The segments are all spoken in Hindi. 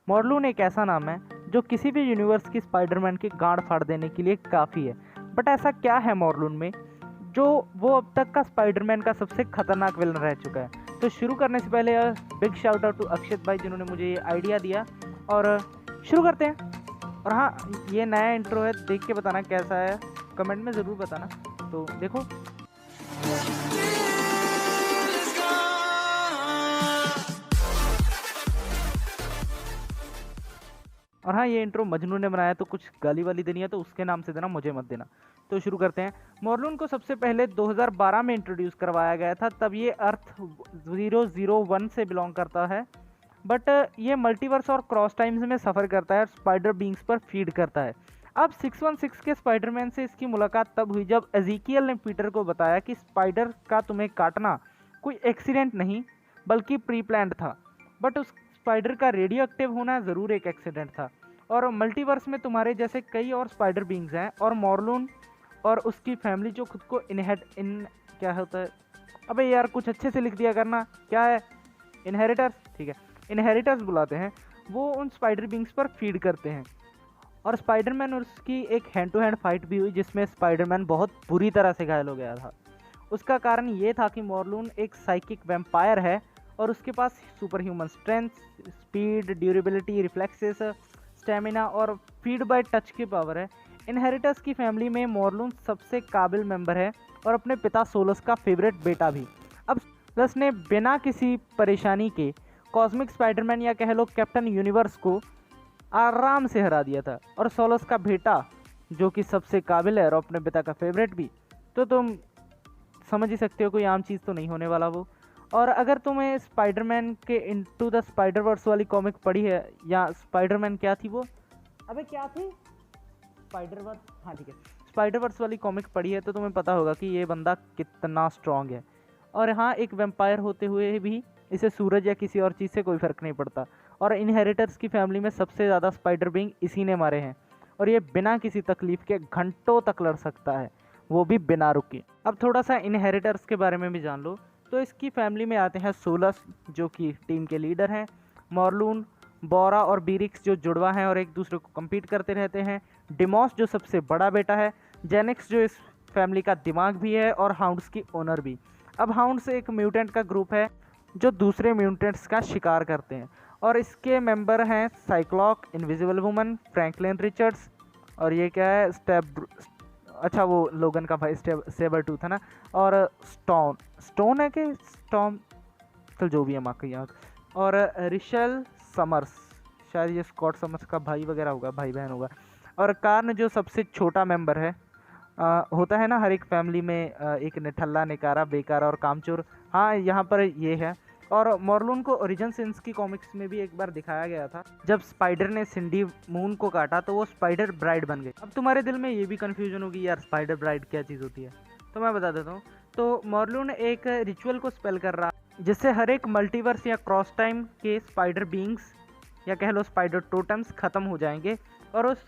मॉर्लून एक ऐसा नाम है जो किसी भी यूनिवर्स की स्पाइडरमैन की गांड फाड़ देने के लिए काफ़ी है। बट ऐसा क्या है मॉर्लून में जो वो अब तक का स्पाइडरमैन का सबसे खतरनाक विलन रह चुका है। तो शुरू करने से पहले big shout out to Akshit भाई जिन्होंने मुझे ये आइडिया दिया। और शुरू करते हैं। और हाँ, ये नया इंट्रो है, देख के बताना कैसा है, कमेंट में ज़रूर बताना। तो देखो। और हाँ, ये इंट्रो मजनू ने बनाया, तो कुछ गाली वाली देनी है तो उसके नाम से देना, मुझे मत देना। तो शुरू करते हैं। मॉर्लून को सबसे पहले 2012 में इंट्रोड्यूस करवाया गया था, तब ये अर्थ 001 से बिलोंग करता है। बट ये मल्टीवर्स और क्रॉस टाइम्स में सफ़र करता है और स्पाइडर बींग्स पर फीड करता है। अब 616 के स्पाइडरमैन से इसकी मुलाकात तब हुई जब एजिकियल ने पीटर को बताया कि स्पाइडर का तुम्हें काटना कोई एक्सीडेंट नहीं बल्कि प्री प्लान्ड था। बट उस स्पाइडर का रेडियो एक्टिव होना ज़रूर एक एक्सीडेंट था। और मल्टीवर्स में तुम्हारे जैसे कई और स्पाइडर बींग्स हैं और मॉर्लून और उसकी फैमिली जो खुद को क्या होता है, अबे यार कुछ अच्छे से लिख दिया करना, क्या है, इनहेरिटर्स, ठीक है, इनहेरिटर्स बुलाते हैं। वो उन स्पाइडर बींग्स पर फीड करते हैं। और स्पाइडरमैन और उसकी एक हैंड टू हैंड फाइट भी हुई जिसमें स्पाइडरमैन बहुत बुरी तरह से घायल हो गया था। उसका कारण ये था कि मॉर्लून एक साइकिक वैम्पायर है और उसके पास super human strength, speed, durability, reflexes, stamina और फीड बाय टच की पावर है। इनहेरिटर्स की फैमिली में मॉर्लून सबसे काबिल मेंबर है और अपने पिता सोलस का फेवरेट बेटा भी। अब सोलस ने बिना किसी परेशानी के कॉस्मिक स्पाइडरमैन या कह लो कैप्टन यूनिवर्स को आराम से हरा दिया था। और सोलस का बेटा जो कि सबसे काबिल है और अपने पिता का फेवरेट भी, तो तुम समझ ही सकते हो कोई आम चीज़ तो नहीं होने वाला वो। और अगर तुम्हें स्पाइडरमैन के इनटू द स्पाइडर वर्स वाली कॉमिक पढ़ी है, या स्पाइडरमैन क्या थी वो, अबे क्या थी, स्पाइडर वर्स, हाँ ठीक है, स्पाइडर वर्स वाली कॉमिक पढ़ी है तो तुम्हें पता होगा कि ये बंदा कितना स्ट्रांग है। और हाँ, एक वेम्पायर होते हुए भी इसे सूरज या किसी और चीज़ से कोई फ़र्क नहीं पड़ता। और इनहेरिटर्स की फैमिली में सबसे ज़्यादा स्पाइडर बींग इसी ने मारे हैं और ये बिना किसी तकलीफ़ के घंटों तक लड़ सकता है, वो भी बिना रुके। अब थोड़ा सा इनहेरिटर्स के बारे में भी जान लो। तो इसकी फैमिली में आते हैं सोलस जो कि टीम के लीडर हैं, मॉर्लून, बोरा और बीरिक्स जो जुड़वा हैं और एक दूसरे को कम्पीट करते रहते हैं, डिमॉस जो सबसे बड़ा बेटा है, जेनिक्स जो इस फैमिली का दिमाग भी है और हाउंड्स की ओनर भी। अब हाउंड्स एक म्यूटेंट का ग्रुप है जो दूसरे म्यूटेंट्स का शिकार करते हैं और इसके मेंबर हैं साइक्लॉक, इनविजिबल वुमन, फ्रैंकलिन रिचर्ड्स और ये क्या है, अच्छा वो लोगन का भाई सेबर टूथ है ना, और स्टोन है कि स्टॉम, चल जो भी है माँ का याद, और रिशल समर्स, शायद ये स्कॉट समर्स का भाई वगैरह होगा, भाई बहन होगा। और कार्न जो सबसे छोटा मेंबर है, होता है ना हर एक फैमिली में एक निठल्ला, निकारा, बेकारा और कामचोर, हाँ यहाँ पर ये है। और मॉर्लून को ओरिजिन सिंस की कॉमिक्स में भी एक बार दिखाया गया था, जब स्पाइडर ने सिंडी मून को काटा तो वो स्पाइडर ब्राइड बन गई। अब तुम्हारे दिल में ये भी कन्फ्यूजन होगी यार स्पाइडर ब्राइड क्या चीज़ होती है, तो मैं बता देता हूँ। तो मॉर्लून एक रिचुअल को स्पेल कर रहा जिससे हर एक मल्टीवर्स या क्रॉस टाइम के स्पाइडर बींग्स या कह लो स्पाइडर टोटम्स ख़त्म हो जाएंगे। और उस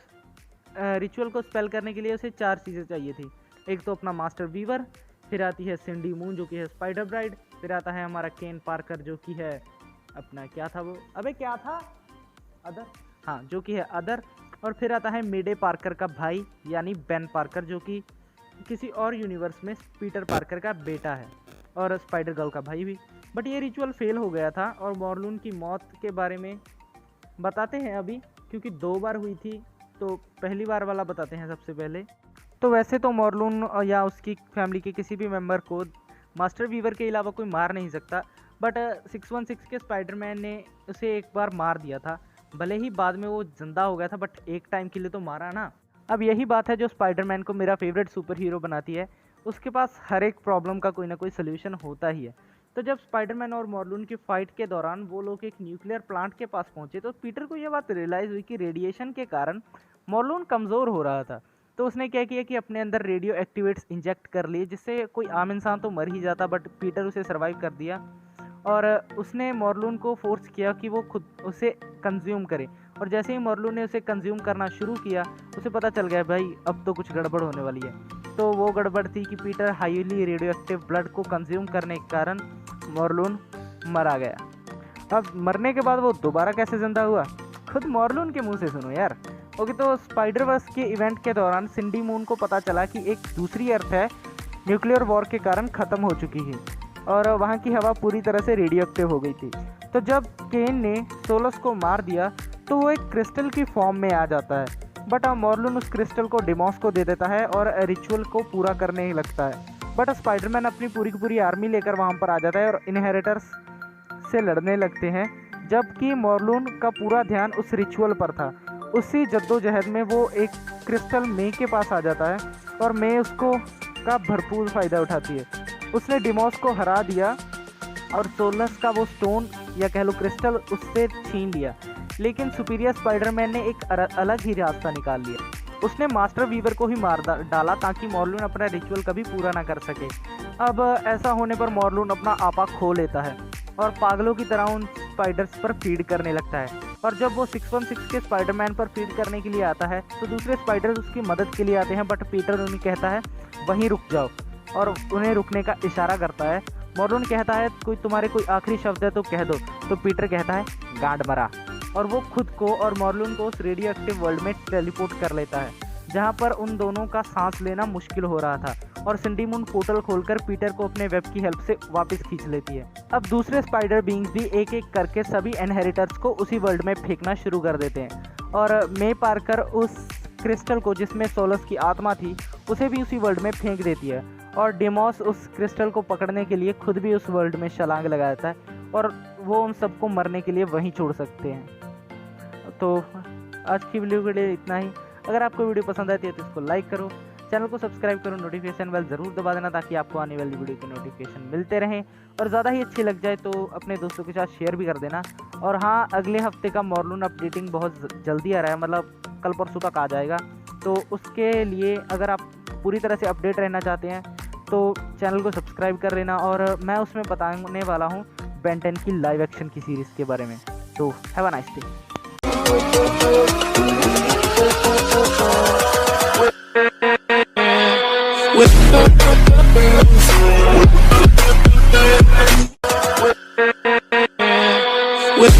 रिचुअल को स्पेल करने के लिए उसे 4 चीज़ें चाहिए थी। एक तो अपना मास्टर वीवर, फिर आती है सिंडी मून जो कि है स्पाइडर ब्राइड, फिर आता है हमारा केन पार्कर जो कि है अपना क्या था वो, अबे क्या था, अदर, हाँ जो कि है अदर, और फिर आता है मेडे पार्कर का भाई यानी बेन पार्कर जो कि किसी और यूनिवर्स में पीटर पार्कर का बेटा है और स्पाइडर गर्ल का भाई भी। बट ये रिचुअल फेल हो गया था और मॉर्लून की मौत के बारे में बताते हैं अभी, क्योंकि 2 बार हुई थी, तो पहली बार वाला बताते हैं सबसे पहले। तो वैसे तो मॉर्लून या उसकी फैमिली के किसी भी मेंबर को मास्टर वीवर के अलावा कोई मार नहीं सकता, बट 616 के स्पाइडरमैन ने उसे एक बार मार दिया था, भले ही बाद में वो जिंदा हो गया था, बट एक टाइम के लिए तो मारा ना। अब यही बात है जो स्पाइडरमैन को मेरा फेवरेट सुपर हीरो बनाती है, उसके पास हर एक प्रॉब्लम का कोई ना कोई सोल्यूशन होता ही है। तो जब स्पाइडरमैन और मॉर्लून की फाइट के दौरान वो लोग एक न्यूक्लियर प्लांट के पास पहुंचे तो पीटर को यह बात रियलाइज़ हुई कि रेडिएशन के कारण मॉर्लून कमज़ोर हो रहा था। तो उसने क्या किया कि अपने अंदर रेडियो एक्टिवेट्स इंजेक्ट कर लिए, जिससे कोई आम इंसान तो मर ही जाता, बट पीटर उसे सर्वाइव कर दिया। और उसने मॉर्लून को फोर्स किया कि वो खुद उसे कंज्यूम करे। और जैसे ही मॉर्लून ने उसे कंज्यूम करना शुरू किया, उसे पता चल गया भाई अब तो कुछ गड़बड़ होने वाली है। तो वो गड़बड़ थी कि Peter highly radio active blood को कंज्यूम करने के कारण मॉर्लून मरा गया। अब मरने के बाद वो दोबारा कैसे ज़िंदा हुआ, खुद मॉर्लून के मुंह से सुनो यार। ओके, तो स्पाइडर वर्स के इवेंट के दौरान सिंडी मून को पता चला कि एक दूसरी अर्थ है न्यूक्लियर वॉर के कारण ख़त्म हो चुकी है और वहाँ की हवा पूरी तरह से रेडियो एक्टिव हो गई थी। तो जब केन ने सोलस को मार दिया तो वो एक क्रिस्टल की फॉर्म में आ जाता है, बट मॉर्लून उस क्रिस्टल को डिमॉस को दे देता है और रिचुअल को पूरा करने ही लगता है। बट स्पाइडरमैन अपनी पूरी की पूरी आर्मी लेकर वहाँ पर आ जाता है और इनहेरिटर्स से लड़ने लगते हैं, जबकि मॉर्लून का पूरा ध्यान उस रिचुअल पर था। उसी जद्दोजहद में वो एक क्रिस्टल मे के पास आ जाता है और मे उसको का भरपूर फ़ायदा उठाती है। उसने डिमॉस को हरा दिया और सोलस का वो स्टोन या कह लो क्रिस्टल उससे छीन लिया, लेकिन सुपीरियर स्पाइडरमैन ने एक अलग ही रास्ता निकाल लिया। उसने मास्टर वीवर को ही मार डाला ताकि मॉर्लून अपना रिचुअल कभी पूरा ना कर सके। अब ऐसा होने पर मॉर्लून अपना आपा खो लेता है और पागलों की तरह उन स्पाइडर्स पर फीड करने लगता है। और जब वो 616 के स्पाइडरमैन पर फीड करने के लिए आता है तो दूसरे स्पाइडर्स उसकी मदद के लिए आते हैं, बट पीटर उन्हें कहता है वहीं रुक जाओ और उन्हें रुकने का इशारा करता है। मॉर्लून कहता है कोई आखिरी शब्द है तो कह दो, तो पीटर कहता है गांड मरा, और वो खुद को और मॉर्लून को उस रेडियो एक्टिव वर्ल्ड में टेलीपोर्ट कर लेता है जहाँ पर उन दोनों का सांस लेना मुश्किल हो रहा था। और सिंडी मून पोर्टल खोलकर पीटर को अपने वेब की हेल्प से वापस खींच लेती है। अब दूसरे स्पाइडर बींग्स भी एक एक करके सभी इनहेरिटर्स को उसी वर्ल्ड में फेंकना शुरू कर देते हैं और मे पार्कर उस क्रिस्टल को जिसमें सोलस की आत्मा थी उसे भी उसी वर्ल्ड में फेंक देती है और डिमॉस उस क्रिस्टल को पकड़ने के लिए खुद भी उस वर्ल्ड में छलांग लगाता है और वो उन सबको मरने के लिए वहीं छोड़ सकते हैं। तो आज की वीडियो के लिए इतना ही। अगर आपको वीडियो पसंद आती है तो इसको लाइक करो, चैनल को सब्सक्राइब करो, नोटिफिकेशन बेल ज़रूर दबा देना ताकि आपको आने वाली वीडियो के नोटिफिकेशन मिलते रहें। और ज़्यादा ही अच्छी लग जाए तो अपने दोस्तों के साथ शेयर भी कर देना। और हाँ, अगले हफ्ते का मॉर्लून अपडेटिंग बहुत जल्दी आ रहा है, मतलब कल परसों तक आ जाएगा। तो उसके लिए अगर आप पूरी तरह से अपडेट रहना चाहते हैं तो चैनल को सब्सक्राइब कर लेना। और मैं उसमें बताने वाला हूँ बेन 10 की लाइव एक्शन की सीरीज़ के बारे में। तो have a nice day. With